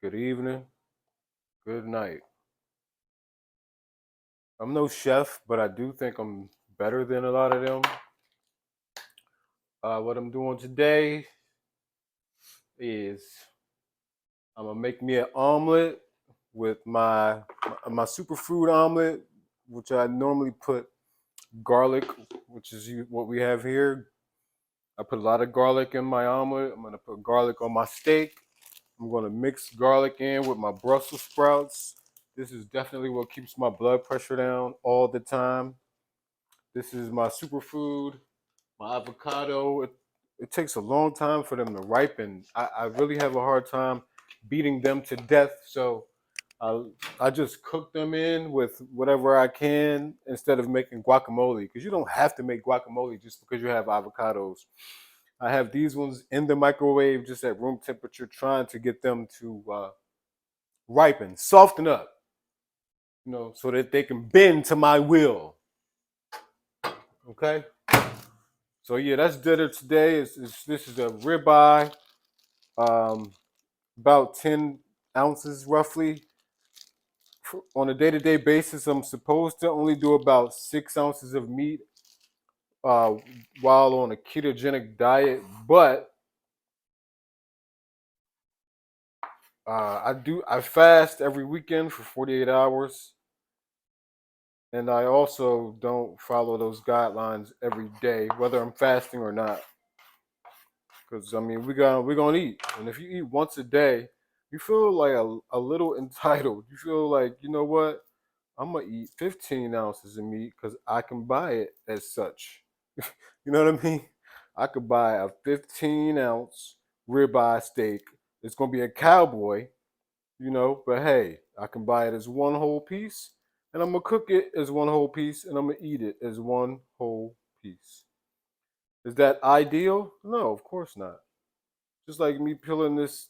good evening, good night. I'm no chef, but I do think I'm better than a lot of them. What I'm doing today is I'm gonna make me an omelet with my superfood omelet, which I normally put garlic, which is what we have here. I put a lot of garlic in my omelet. I'm gonna put garlic on my steak. I'm gonna mix garlic in with my Brussels sprouts. This is definitely what keeps my blood pressure down all the time. This is my superfood, my avocado. It takes a long time for them to ripen. I really have a hard time beating them to death. So I, I just cook them in with whatever I can instead of making guacamole, because you don't have to make guacamole just because you have avocados. I have these ones in the microwave just at room temperature, trying to get them to ripen, soften up, so that they can bend to my will. Okay. So yeah, that's dinner today. This is a ribeye, um, about 10 ounces roughly. On a day-to-day basis, I'm supposed to only do about 6 ounces of meat uh, while on a ketogenic diet, but I fast every weekend for 48 hours, and I also don't follow those guidelines every day, whether I'm fasting or not. Because I mean, we're gonna eat, and if you eat once a day, you feel like a little entitled. You feel like, you know what? I'm gonna eat 15 ounces of meat because I can buy it as such. You know what I mean? I could buy a 15-ounce ribeye steak. It's gonna be a cowboy, but hey, I can buy it as one whole piece, and I'm gonna cook it as one whole piece, and I'm gonna eat it as one whole piece. Is that ideal? No, of course not. Just like me peeling this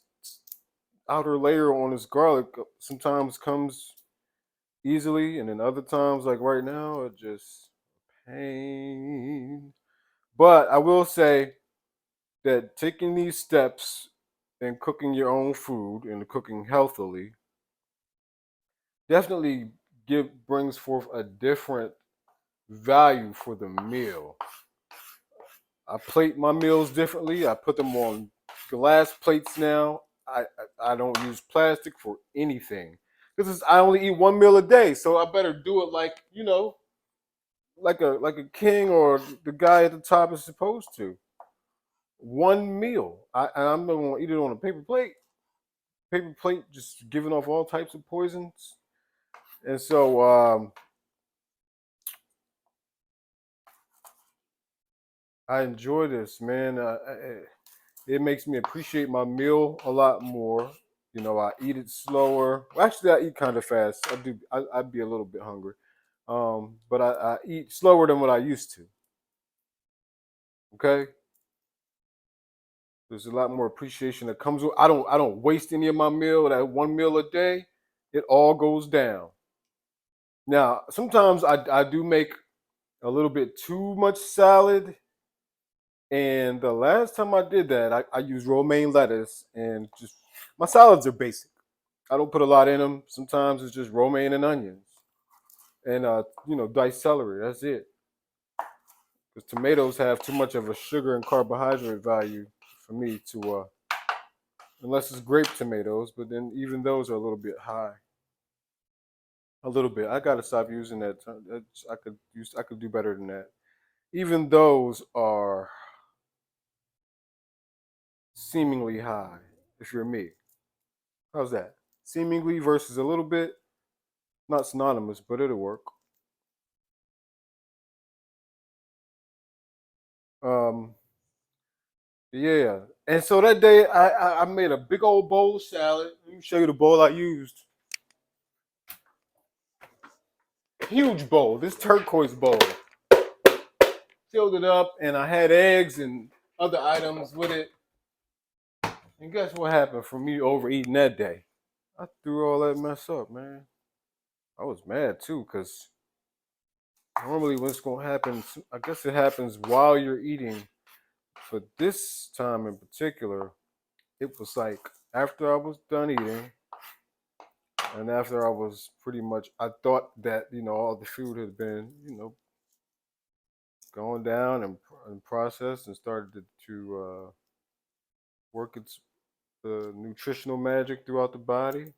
outer layer on this garlic sometimes comes easily, and then other times, like right now, it just pain. But I will say that taking these steps and cooking your own food and cooking healthily definitely brings forth a different value for the meal. I plate my meals differently. I put them on glass plates now. I don't use plastic for anything because I only eat one meal a day, so I better do it like like a king or the guy at the top is supposed to. One meal, and I'm not gonna eat it on a paper plate. Paper plate just giving off all types of poisons, and so I enjoy this, man. It makes me appreciate my meal a lot more. I eat it slower. Well, actually, I eat kind of fast. I do. I'd be a little bit hungry, but I eat slower than what I used to. Okay, there's a lot more appreciation that comes with. I don't waste any of my meal. That one meal a day, it all goes down. Now, sometimes I do make a little bit too much salad. And the last time I did that, I used romaine lettuce, and just my salads are basic. I don't put a lot in them. Sometimes it's just romaine and onions and diced celery. That's it. Because tomatoes have too much of a sugar and carbohydrate value for me to unless it's grape tomatoes, but then even those are a little bit high. A little bit. I gotta stop using that term. I could do better than that. Even those are seemingly high if you're me. How's that? Seemingly versus a little bit, not synonymous, but it'll work. Um, yeah. And so that day, I made a big old bowl of salad. Let me show you the bowl I used. Huge bowl. This turquoise bowl. Filled it up, and I had eggs and other items with it. And guess what happened from me overeating that day? I threw all that mess up, man. I was mad too, because normally what's gonna happen, I guess it happens while you're eating. But this time in particular, it was like after I was done eating, And after I was pretty much, I thought that all the food had been going down and processed and started to work its nutritional magic throughout the body,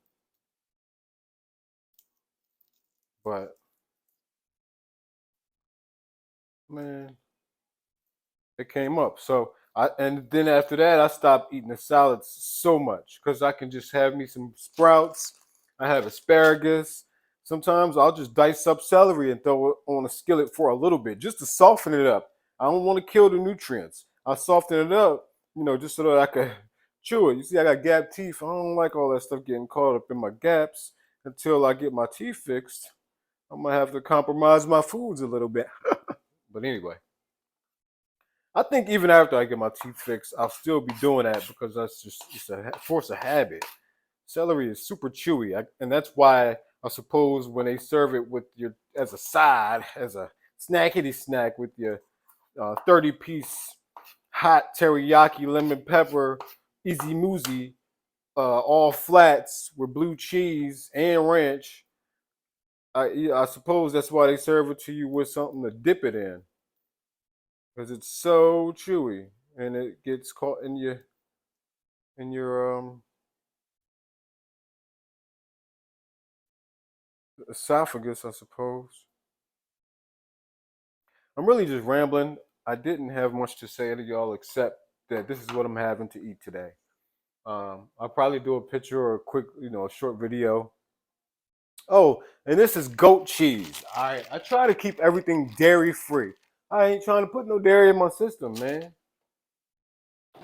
but man, it came up. So and then after that, I stopped eating the salads so much because I can just have me some sprouts. I have asparagus. Sometimes I'll just dice up celery and throw it on a skillet for a little bit just to soften it up. I don't want to kill the nutrients. I soften it up, just so that I can chew it. You see, I got gap teeth. I don't like all that stuff getting caught up in my gaps until I get my teeth fixed. I'm gonna have to compromise my foods a little bit. But anyway, I think even after I get my teeth fixed, I'll still be doing that because that's just it's a force of habit. Celery is super chewy, and that's why I suppose when they serve it with your as a side, as a snackety snack with your 30-piece hot teriyaki lemon pepper easy moozy, all flats with blue cheese and ranch. I suppose that's why they serve it to you with something to dip it in because it's so chewy and it gets caught in your esophagus, I suppose. I'm really just rambling. I didn't have much to say to y'all except that this is what I'm having to eat today. I'll probably do a picture or a quick, a short video. Oh, and this is goat cheese. All right, I try to keep everything dairy free. I ain't trying to put no dairy in my system, man.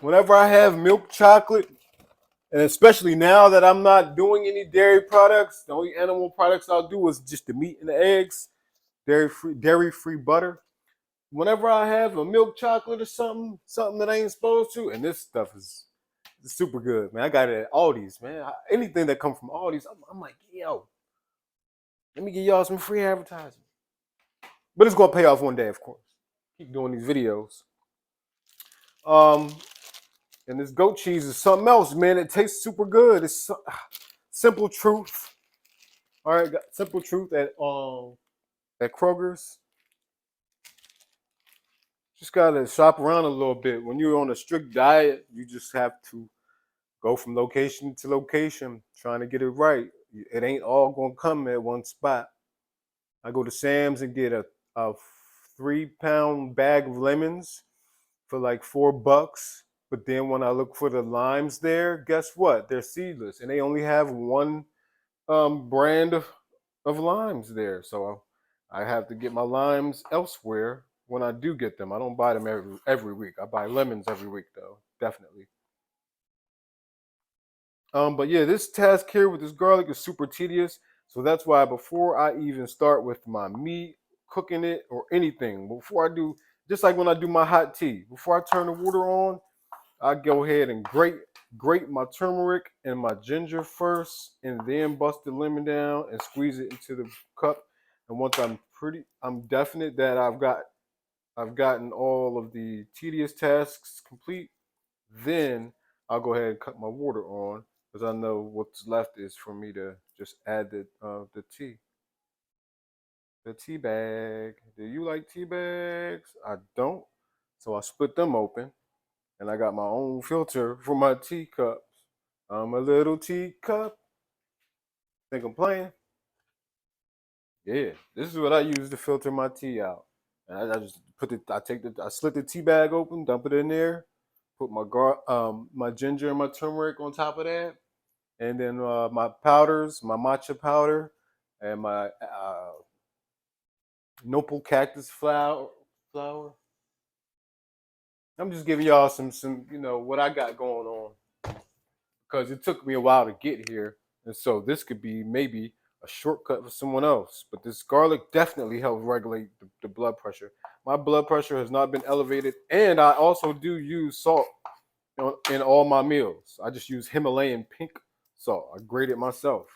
Whenever I have milk chocolate, and especially now that I'm not doing any dairy products, the only animal products I'll do is just the meat and the eggs, dairy free butter. Whenever I have a milk chocolate or something that I ain't supposed to, and this stuff is super good, man. I got it at Aldi's, man. Anything that comes from Aldi's, I'm like, yo, let me give y'all some free advertising. But it's gonna pay off one day, of course. Keep doing these videos. Um, and this goat cheese is something else, man. It tastes super good. Simple Truth. All right, got Simple Truth at Kroger's. Just gotta shop around a little bit. When you're on a strict diet, you just have to go from location to location, trying to get it right. It ain't all gonna come at one spot. I go to Sam's and get a 3-pound bag of lemons for like $4. But then when I look for the limes there, guess what? They're seedless, and they only have one brand of limes there. So I have to get my limes elsewhere when I do get them. I don't buy them every week. I buy lemons every week though, definitely. But yeah, this task here with this garlic is super tedious. So that's why before I even start with my meat, cooking it, or anything, before I do, just like when I do my hot tea, before I turn the water on, I go ahead and grate my turmeric and my ginger first, and then bust the lemon down and squeeze it into the cup. And once I'm definite that I've gotten all of the tedious tasks complete, then I'll go ahead and cut my water on because I know what's left is for me to just add the tea bag. Do you like tea bags? I don't, so I split them open, and I got my own filter for my teacups. I'm a little teacup. Think I'm playing? Yeah, this is what I use to filter my tea out. And I just I slit the tea bag open, dump it in there, put my ginger and my turmeric on top of that, and then my powders, my matcha powder, and my nopal cactus flower. I'm just giving y'all some what I got going on because it took me a while to get here, and so this could be maybe a shortcut for someone else. But this garlic definitely helps regulate the blood pressure. My blood pressure has not been elevated, and I also do use salt in all my meals. I just use Himalayan pink salt. I grate it myself,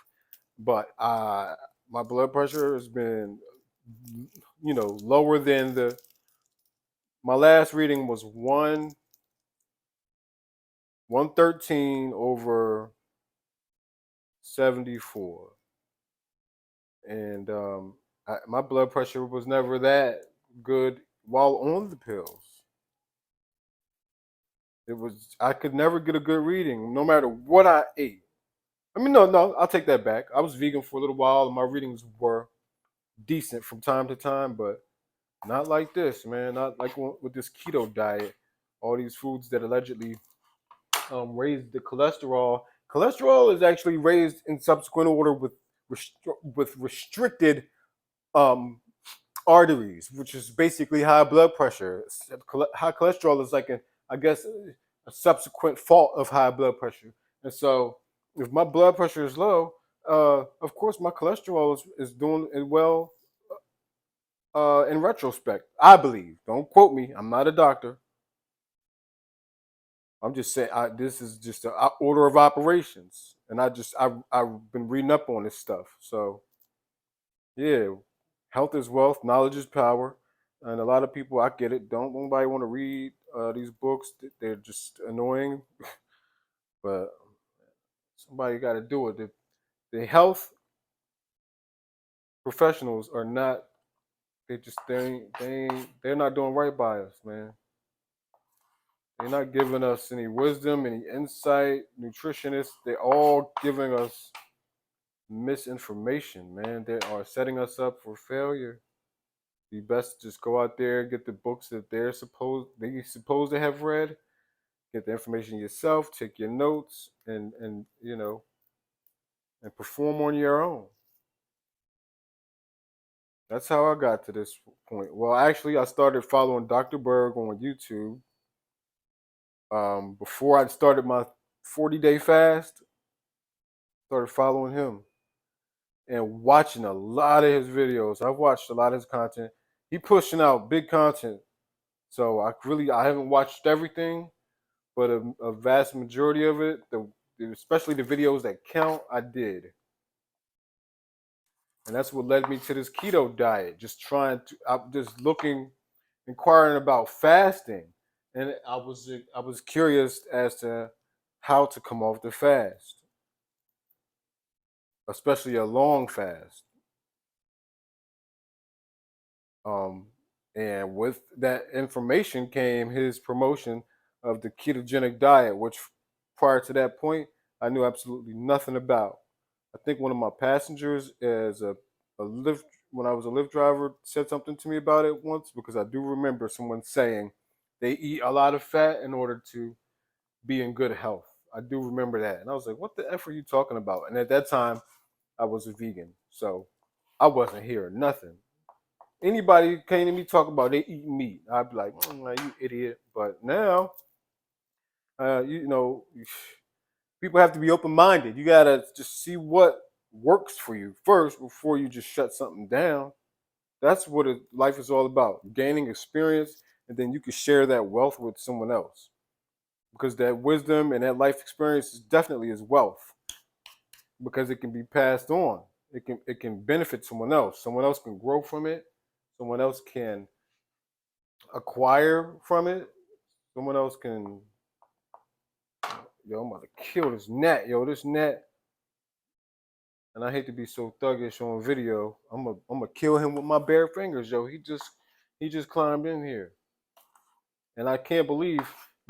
but my blood pressure has been, lower than the. My last reading was 113 over 74. and my blood pressure was never that good while on the pills. It was I could never get a good reading, no matter what I ate. I mean, no, I'll take that back. I was vegan for a little while, and my readings were decent from time to time, but not like this, man. Not like with this keto diet. All these foods that allegedly raise the cholesterol. Cholesterol is actually raised in subsequent order with restricted um, arteries, which is basically high blood pressure. High cholesterol is like I guess, a subsequent fault of high blood pressure. And so, if my blood pressure is low, of course my cholesterol is doing it well. In retrospect, I believe. Don't quote me. I'm not a doctor. I'm just saying this is just an order of operations, and I've been reading up on this stuff. So yeah, health is wealth, knowledge is power, and a lot of people, I get it. Don't nobody want to read these books. They're just annoying, but somebody got to do it. The health professionals are not. They just they're not doing right by us, man. They're not giving us any wisdom, any insight. Nutritionists, they're all giving us misinformation, man. They are setting us up for failure. Be best to just go out there, get the books that they supposed to have read, get the information yourself, take your notes, and and perform on your own. That's how I got to this point. Well, actually, I started following Dr. Berg on YouTube before I started my 40-day fast. Started following him and watching a lot of his videos. I've watched a lot of his content. He pushing out big content. So I haven't watched everything, but a vast majority of it, especially the videos that count, I did. And that's what led me to this keto diet. I'm just inquiring about fasting. And I was curious as to how to come off the fast, especially a long fast. Um, and with that information came his promotion of the ketogenic diet, which prior to that point, I knew absolutely nothing about. I think one of my passengers as a Lyft, when I was a Lyft driver, said something to me about it once because I do remember someone saying they eat a lot of fat in order to be in good health. I do remember that. And I was like, what the F are you talking about? And at that time, I was a vegan. So I wasn't hearing nothing. Anybody came to me talking about they eat meat, I'd be like, you idiot. But now, you know, people have to be open minded. You gotta just see what works for you first before you just shut something down. That's what life is all about: gaining experience, and then you can share that wealth with someone else. Because that wisdom and that life experience is definitely is wealth. Because it can be passed on. It can benefit someone else. Someone else can grow from it. Someone else can acquire from it. Someone else can. Yo, I'm about to kill this net. Yo, this net. And I hate to be so thuggish on video. I'm gonna kill him with my bare fingers, yo. He just climbed in here, and I can't believe.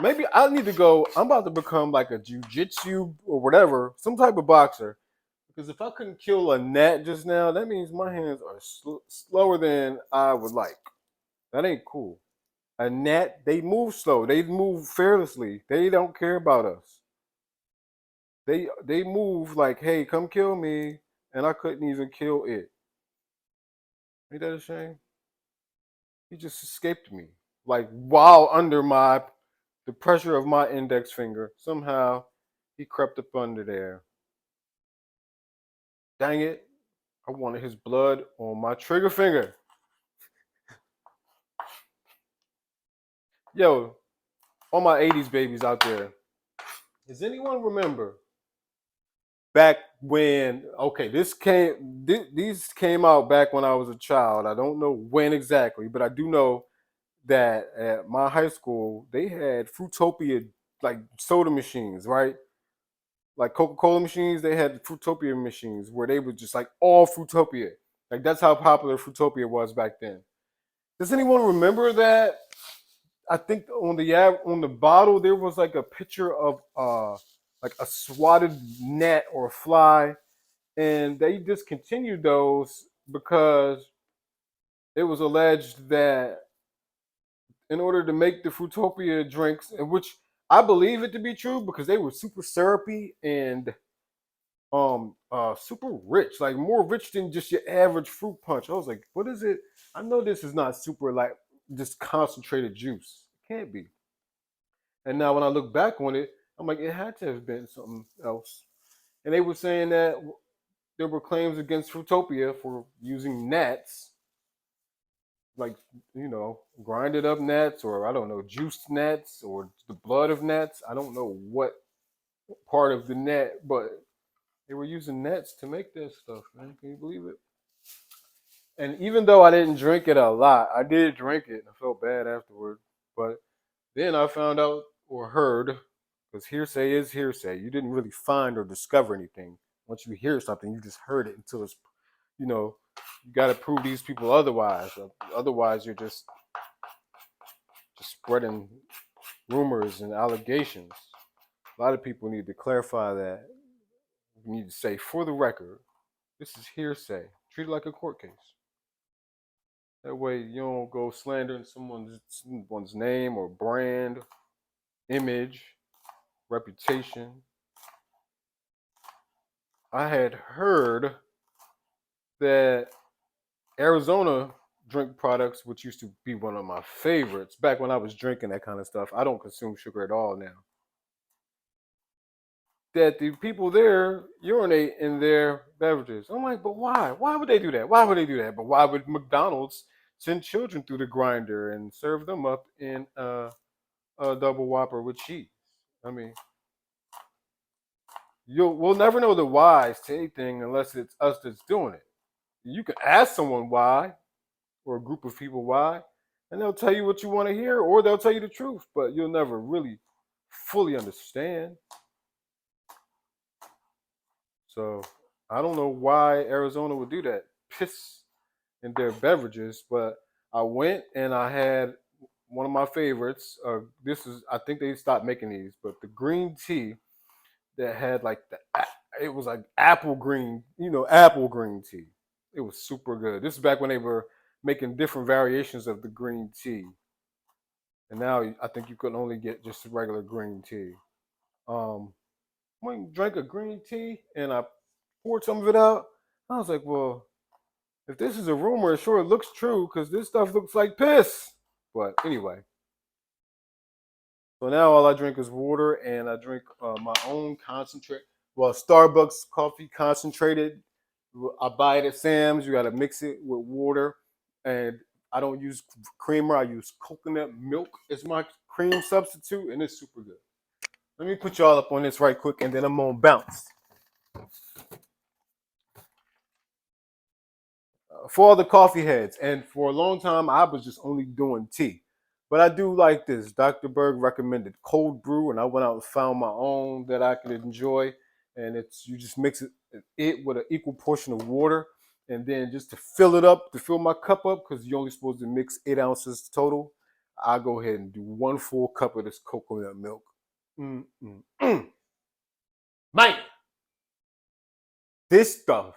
Maybe I need to go. I'm about to become like a jujitsu or whatever, some type of boxer. Because if I couldn't kill a gnat just now, that means my hands are slower than I would like. That ain't cool. A gnat, they move slow. They move fearlessly. They don't care about us. They move like, hey, come kill me, and I couldn't even kill it. Ain't that a shame? He just escaped me, like while under the pressure of my index finger. Somehow, he crept up under there. Dang it! I wanted his blood on my trigger finger. Yo, all my '80s babies out there. Does anyone remember back when? Okay, these came out back when I was a child. I don't know when exactly, but I do know that at my high school they had Fruitopia like soda machines, right? Like Coca-Cola machines, they had Fruitopia machines where they were just like all Fruitopia. Like that's how popular Fruitopia was back then. Does anyone remember that? I think on the bottle there was like a picture of like a swatted gnat or a fly, and they discontinued those because it was alleged that in order to make the Fruitopia drinks, which I believe it to be true because they were super syrupy and super rich, like more rich than just your average fruit punch. I was like, what is it? I know this is not super like just concentrated juice. It can't be. And now when I look back on it, I'm like, it had to have been something else. And they were saying that there were claims against Fruitopia for using gnats, like, grinded up gnats, or I don't know, juiced gnats, or the blood of gnats. I don't know what part of the gnat, but they were using gnats to make this stuff, man. Can you believe it? And even though I didn't drink it a lot, I did drink it. I felt bad afterward. But then I found out or heard, because hearsay is hearsay. You didn't really find or discover anything. Once you hear something, you just heard it until it's, you got to prove these people otherwise. Otherwise, you're just spreading rumors and allegations. A lot of people need to clarify that. You need to say, for the record, this is hearsay. Treat it like a court case. That way you don't go slandering someone's name or brand, image, reputation. I had heard that Arizona drink products, which used to be one of my favorites back when I was drinking that kind of stuff. I don't consume sugar at all now. That the people there urinate in their beverages. I'm like, but why? Why would they do that? Why would they do that? But why would McDonald's send children through the grinder and serve them up in a double whopper with cheese? I mean, we'll never know the whys to anything unless it's us that's doing it. You can ask someone why, or a group of people why, and they'll tell you what you want to hear, or they'll tell you the truth, but you'll never really fully understand. So I don't know why Arizona would do that. Piss in their beverages, but I went and I had one of my favorites. I think they stopped making these, but the green tea that had like it was like apple green tea. It was super good. This is back when they were making different variations of the green tea, and now I think you can only get just regular green tea. Um, when you drank a green tea and I poured some of it out, I was like, well, if this is a rumor, it sure looks true because this stuff looks like piss. But anyway, so now all I drink is water, and I drink my own concentrate. Well, Starbucks coffee concentrated. I buy it at Sam's. You got to mix it with water, and I don't use creamer. I use coconut milk as my cream substitute, and it's super good. Let me put y'all up on this right quick, and then I'm gonna bounce. For all the coffee heads, and for a long time I was just only doing tea. But I do like this. Dr. Berg recommended cold brew, and I went out and found my own that I could enjoy. And it's you just mix it with an equal portion of water, and then just to fill it up, to fill my cup up, because you're only supposed to mix 8 ounces total. I go ahead and do 1 full cup of this coconut milk. Mm. Man, this stuff.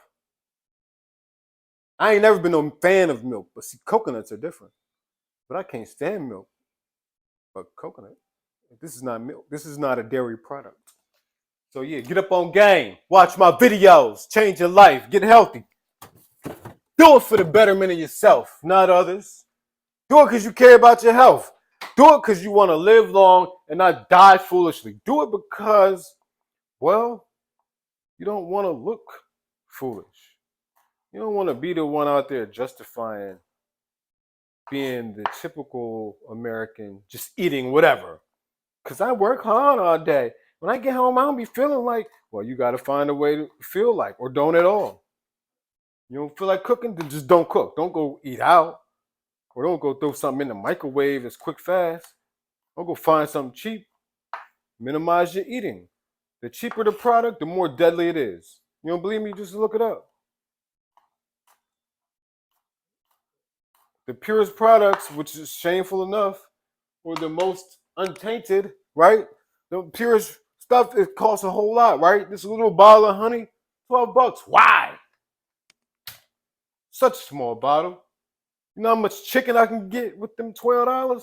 I ain't never been no fan of milk, but see, coconuts are different. But I can't stand milk. But coconut, this is not milk. This is not a dairy product. So yeah, get up on game. Watch my videos. Change your life. Get healthy. Do it for the betterment of yourself, not others. Do it because you care about your health. Do it because you want to live long and not die foolishly. Do it because, well, you don't want to look foolish. You don't want to be the one out there justifying being the typical American, just eating whatever. Because I work hard all day. When I get home, I don't be feeling like, well, you got to find a way to feel like, or don't at all. You don't feel like cooking, then just don't cook. Don't go eat out, or don't go throw something in the microwave that's quick, fast. Don't go find something cheap. Minimize your eating. The cheaper the product, the more deadly it is. You don't believe me? Just look it up. The purest products, which is shameful enough, were the most untainted, right? The purest stuff, it costs a whole lot, right? This little bottle of honey, $12. Why? Such a small bottle. You know how much chicken I can get with them $12?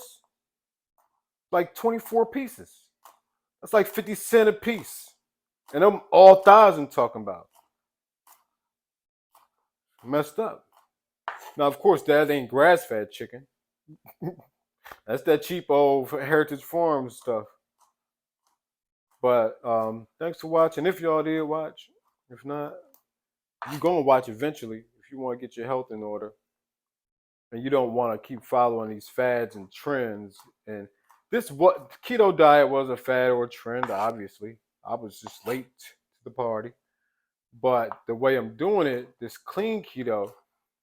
Like 24 pieces. That's like 50 cents a piece. And them all thighs I'm talking about. Messed up. Now, of course, that ain't grass-fed chicken. That's that cheap old Heritage Farm stuff. But thanks for watching. If y'all did watch, if not, you're gonna watch eventually if you want to get your health in order, and you don't want to keep following these fads and trends. And this what keto diet was a fad or a trend. Obviously, I was just late to the party. But the way I'm doing it, this clean keto,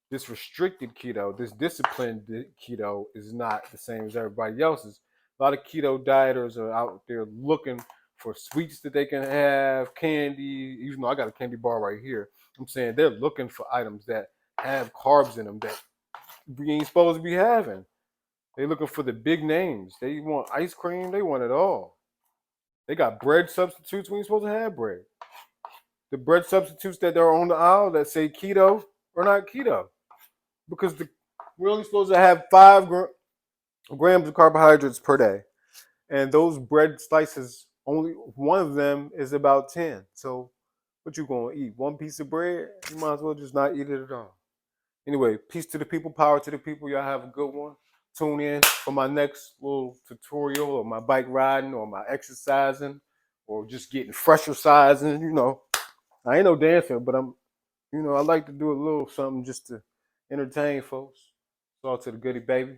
this restricted keto, this disciplined keto is not the same as everybody else's. A lot of keto dieters are out there looking for sweets that they can have, candy, even though I got a candy bar right here. I'm saying they're looking for items that have carbs in them that we ain't supposed to be having. They're looking for the big names. They want ice cream. They want it all. They got bread substitutes. We ain't supposed to have bread. The bread substitutes that are on the aisle that say keto are not keto because we're only supposed to have 5 grams of carbohydrates per day. And those bread slices, only one of them is about 10. So what you gonna eat? One piece of bread? You might as well just not eat it at all. Anyway, peace to the people, power to the people. Y'all have a good one. Tune in for my next little tutorial or my bike riding or my exercising or just getting fresher sizing. You know, I ain't no dancer, but I like to do a little something just to entertain folks. It's all to the goody baby.